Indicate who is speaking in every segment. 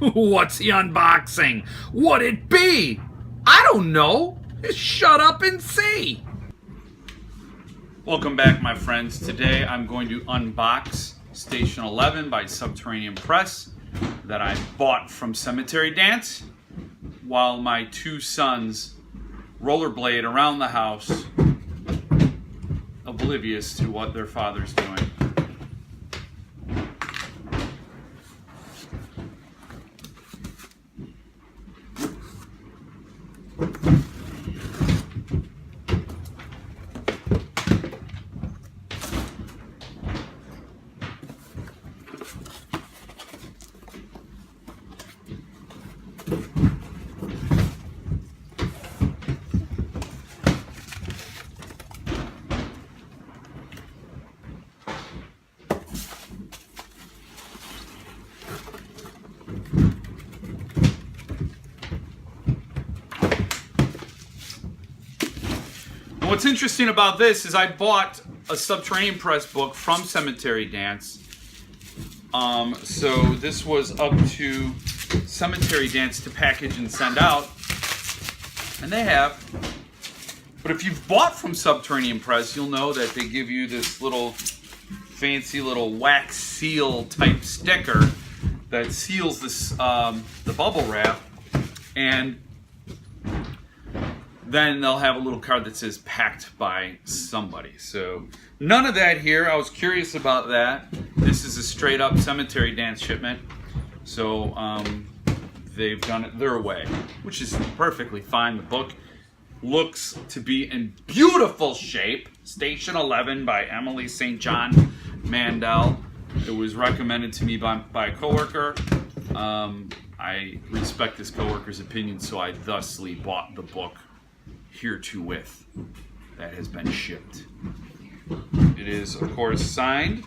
Speaker 1: What's he unboxing? What'd it be? I don't know. Shut up and see. Welcome back, my friends. Today I'm going to unbox Station 11 by Subterranean Press that I bought from Cemetery Dance while my two sons rollerblade around the house, oblivious to what their father's doing. What's interesting about this is I bought a Subterranean Press book from Cemetery Dance. So this was up to Cemetery Dance to package and send out. And they have. But if you've bought from Subterranean Press, you'll know that they give you this little fancy little wax seal type sticker that seals this the bubble wrap. And then they'll have a little card that says packed by somebody. So none of that here. I was curious about that. This is a straight up Cemetery Dance shipment. So they've done it their way, which is perfectly fine. The book looks to be in beautiful shape. Station 11 by Emily St. John Mandel. It was recommended to me by a coworker. I respect this coworker's opinion, so I thusly bought the book herewith that has been shipped. It is, of course, signed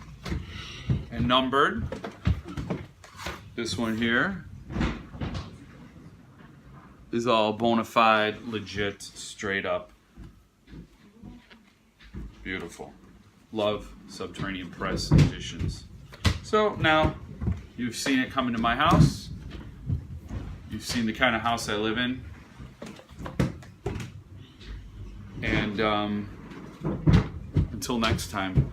Speaker 1: and numbered. This one here is all bona fide, legit, straight up. Beautiful. Love Subterranean Press editions. So now you've seen it come into my house. You've seen the kind of house I live in. And until next time.